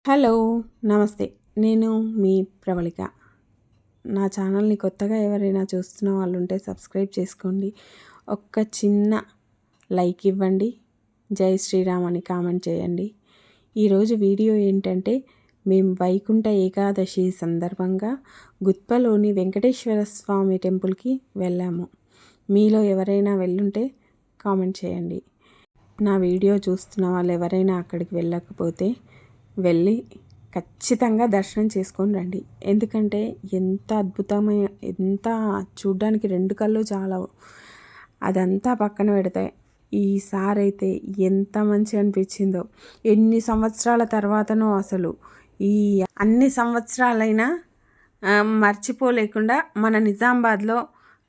Hello! నమస్తే. నేను మీ ప్రవళిక. నా ఛానల్‌ని కొత్తగా ఎవరైనా చూస్తున్న వాళ్ళుంటే సబ్స్క్రైబ్ చేసుకోండి. ఒక్క చిన్న లైక్ ఇవ్వండి. జై శ్రీరామ్ అని కామెంట్ చేయండి. ఈరోజు వీడియో ఏంటంటే, మేము వైకుంఠ ఏకాదశి సందర్భంగా గుత్పలోని వెంకటేశ్వర స్వామి టెంపుల్‌కి వెళ్ళాము. మీలో ఎవరైనా వెళ్ళుంటే కామెంట్ చేయండి. నా వీడియో చూస్తున్న వాళ్ళు ఎవరైనా అక్కడికి వెళ్ళకపోతే వెళ్ళి ఖచ్చితంగా దర్శనం చేసుకొని రండి. ఎందుకంటే ఎంత అద్భుతమైన, ఎంత చూడ్డానికి రెండు కళ్ళు చాలవు. అదంతా పక్కన పెడితే ఈసారి అయితే ఎంత మంచిగా అనిపించిందో. ఎన్ని సంవత్సరాల తర్వాతనో అసలు ఈ అన్ని సంవత్సరాలైనా మర్చిపోలేకుండా మన నిజామాబాద్లో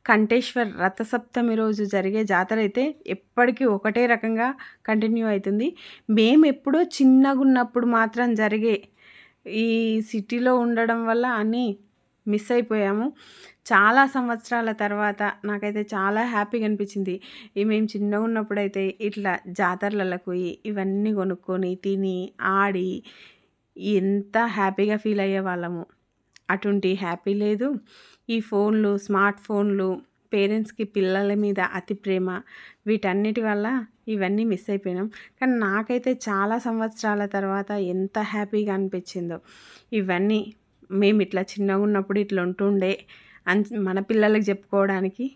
కంఠేశ్వర్ రథసప్తమి రోజు జరిగే జాతర అయితే ఎప్పటికీ ఒకటే రకంగా కంటిన్యూ అవుతుంది. మేము ఎప్పుడో చిన్నగా ఉన్నప్పుడు మాత్రం జరిగే ఈ సిటీలో ఉండడం వల్ల అన్నీ మిస్ అయిపోయాము. చాలా సంవత్సరాల తర్వాత నాకైతే చాలా హ్యాపీగా అనిపించింది. మేము చిన్నగా ఉన్నప్పుడైతే ఇట్లా జాతరలకు పోయి ఇవన్నీ కొనుక్కొని తిని ఆడి ఎంత హ్యాపీగా ఫీల్ అయ్యే వాళ్ళము. అటువంటి హ్యాపీ లేదు. ఈ ఫోన్లు, స్మార్ట్ ఫోన్లు, పేరెంట్స్కి పిల్లల మీద అతి ప్రేమ, వీటన్నిటి వల్ల ఇవన్నీ మిస్ అయిపోయినాం. కానీ నాకైతే చాలా సంవత్సరాల తర్వాత ఎంత హ్యాపీగా అనిపించిందో. ఇవన్నీ మేము ఇట్లా చిన్నగా ఉన్నప్పుడు ఇట్లా ఉంటుండే మన పిల్లలకి చెప్పుకోవడానికి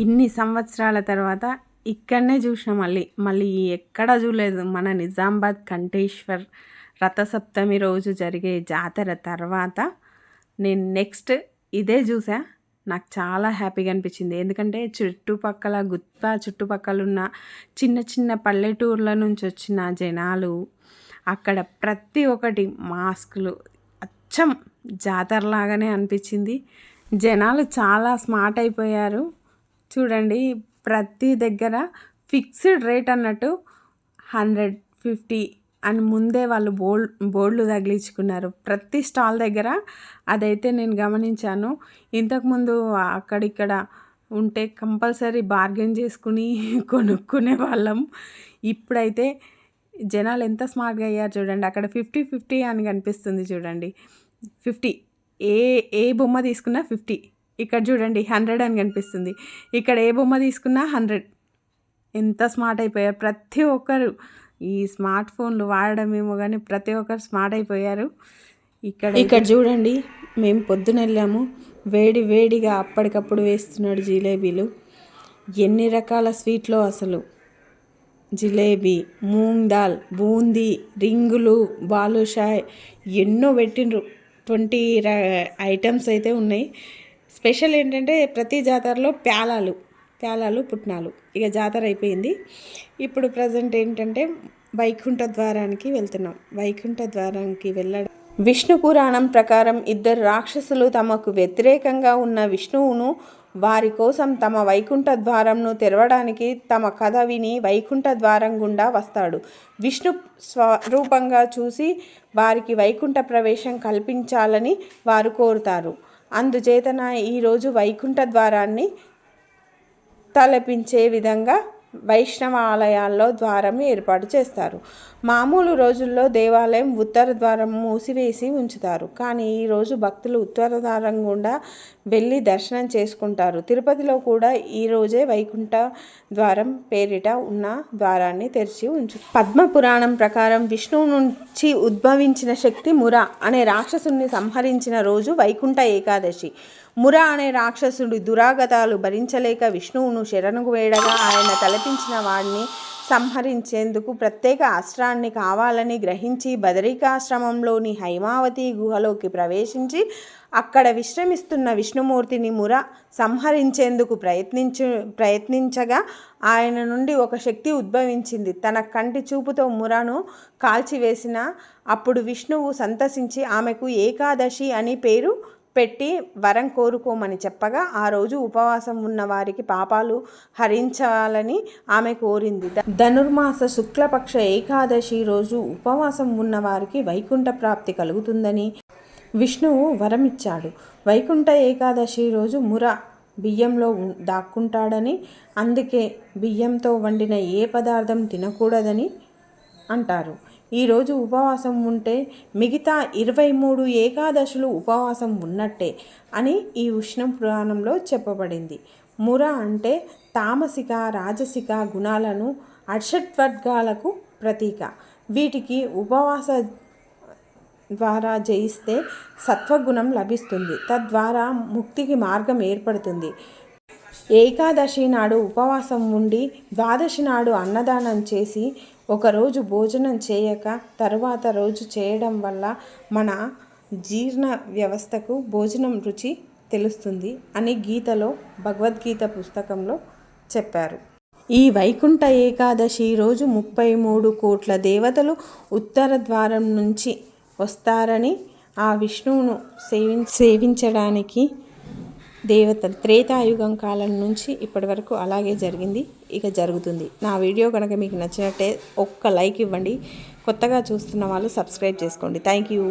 ఇన్ని సంవత్సరాల తర్వాత ఇక్కడనే చూసినా. మళ్ళీ ఎక్కడా చూడలేదు. మన నిజామాబాద్ కంఠేశ్వర్ రథసప్తమి రోజు జరిగే జాతర తర్వాత నేను నెక్స్ట్ ఇదే చూసా. నాకు చాలా హ్యాపీగా అనిపించింది. ఎందుకంటే చుట్టుపక్కల ఉన్న చిన్న చిన్న పల్లెటూర్ల నుంచి వచ్చిన జనాలు, అక్కడ ప్రతి ఒక్కటి మాస్కులు, అచ్చం జాతరలాగానే అనిపించింది. జనాలు చాలా స్మార్ట్ అయిపోయారు. చూడండి, ప్రతి దగ్గర ఫిక్స్డ్ రేట్ అన్నట్టు 150 అని ముందే వాళ్ళు బోర్డులు తగిలించుకున్నారు ప్రతి స్టాల్ దగ్గర. అదైతే నేను గమనించాను. ఇంతకుముందు అక్కడిక్కడ ఉంటే కంపల్సరీ బార్గెన్ చేసుకుని కొనుక్కునే వాళ్ళం. ఇప్పుడైతే జనాలు ఎంత స్మార్ట్గా అయ్యారు చూడండి. అక్కడ 50-50 అని కనిపిస్తుంది చూడండి. 50 ఏ బొమ్మ తీసుకున్నా 50. ఇక్కడ చూడండి 100 అని కనిపిస్తుంది. ఇక్కడ ఏ బొమ్మ తీసుకున్నా 100. ఎంత స్మార్ట్ అయిపోయారు ప్రతి ఒక్కరు. ఈ స్మార్ట్ ఫోన్లు వాడడమేమో కానీ ప్రతి ఒక్కరు స్మార్ట్ అయిపోయారు. ఇక్కడ చూడండి, మేము పొద్దున వెళ్ళాము. వేడిగా అప్పటికప్పుడు వేస్తున్నాడు జిలేబీలు. ఎన్ని రకాల స్వీట్లో అసలు. జిలేబీ, మూంగ్ దాల్, బూందీ, రింగులు, బాలుషాయ్ ఎన్నో పెట్టిండ్రు. 20 ఐటమ్స్ అయితే ఉన్నాయి. స్పెషల్ ఏంటంటే ప్రతి జాతరలో ప్యాలాలు పుట్నాలు. ఇక జాతర అయిపోయింది. ఇప్పుడు ప్రజెంట్ ఏంటంటే వైకుంఠ ద్వారానికి వెళ్తున్నాం. వైకుంఠ ద్వారానికి వెళ్ళడం, విష్ణు పురాణం ప్రకారం 2 రాక్షసులు తమకు వ్యతిరేకంగా ఉన్న విష్ణువును వారి కోసం తమ వైకుంఠ ద్వారంను తెరవడానికి తమ కథ విని వైకుంఠ ద్వారం గుండా వస్తాడు. విష్ణు స్వరూపంగా చూసి వారికి వైకుంఠ ప్రవేశం కల్పించాలని వారు కోరుతారు. అందుచేతన ఈరోజు వైకుంఠ ద్వారాన్ని తలపించే విధంగా వైష్ణవ ఆలయాల్లో ద్వారం ఏర్పాటు చేస్తారు. మామూలు రోజుల్లో దేవాలయం ఉత్తర ద్వారం మూసివేసి ఉంచుతారు. కానీ ఈరోజు భక్తులు ఉత్తర ద్వారం గుండా వెళ్ళి దర్శనం చేసుకుంటారు. తిరుపతిలో కూడా ఈరోజే వైకుంఠ ద్వారం పేరిట ఉన్న ద్వారాన్ని తెరిచి పద్మ పురాణం ప్రకారం విష్ణువు నుంచి ఉద్భవించిన శక్తి ముర అనే రాక్షసుని సంహరించిన రోజు వైకుంఠ ఏకాదశి. ముర అనే రాక్షసుడి దురాగతాలు భరించలేక విష్ణువును శరణుకు వేడగా ఆయన తలపించిన వాడిని సంహరించేందుకు ప్రత్యేక అస్త్రాన్ని కావాలని గ్రహించి బదరికాశ్రమంలోని హైమావతి గుహలోకి ప్రవేశించి అక్కడ విశ్రమిస్తున్న విష్ణుమూర్తిని ముర సంహరించేందుకు ప్రయత్నించగా ఆయన నుండి ఒక శక్తి ఉద్భవించింది. తన కంటి చూపుతో మురను కాల్చివేసిన అప్పుడు విష్ణువు సంతసించి ఆమెకు ఏకాదశి అని పేరు పెట్టి వరం కోరుకోమని చెప్పగా ఆ రోజు ఉపవాసం ఉన్న వారికి పాపాలు హరించాలని ఆమె కోరింది. ధనుర్మాస శుక్లపక్ష ఏకాదశి రోజు ఉపవాసం ఉన్న వారికి వైకుంఠ ప్రాప్తి కలుగుతుందని విష్ణువు వరమిచ్చాడు. వైకుంఠ ఏకాదశి రోజు ముర బియ్యంలో దాక్కుంటాడని, అందుకే బియ్యంతో వండిన ఏ పదార్థం తినకూడదని అంటారు. ఈరోజు ఉపవాసం ఉంటే మిగతా 23 ఏకాదశులు ఉపవాసం ఉన్నట్టే అని ఈ ఉష్ణం పురాణంలో చెప్పబడింది. ముర అంటే తామసిక రాజసిక గుణాలను అషట్వర్గాలకు ప్రతీక. వీటికి ఉపవాస ద్వారా జయిస్తే సత్వగుణం లభిస్తుంది. తద్వారా ముక్తికి మార్గం ఏర్పడుతుంది. ఏకాదశి నాడు ఉపవాసం ఉండి ద్వాదశి నాడు అన్నదానం చేసి ఒకరోజు భోజనం చేయక తరువాత రోజు చేయడం వల్ల మన జీర్ణ వ్యవస్థకు భోజనం రుచి తెలుస్తుంది అని గీతలో భగవద్గీత పుస్తకంలో చెప్పారు. ఈ వైకుంఠ ఏకాదశి రోజు 33 కోట్ల దేవతలు ఉత్తర ద్వారం నుంచి వస్తారని, ఆ విష్ణువును సేవించడానికి దేవతలు త్రేతాయుగం కాలం నుంచి ఇప్పటి వరకు అలాగే జరిగింది, ఇక జరుగుతుంది. నా వీడియో కనుక మీకు నచ్చినట్టే ఒక్క లైక్ ఇవ్వండి. కొత్తగా చూస్తున్న వాళ్ళు సబ్స్క్రైబ్ చేసుకోండి. Thank you.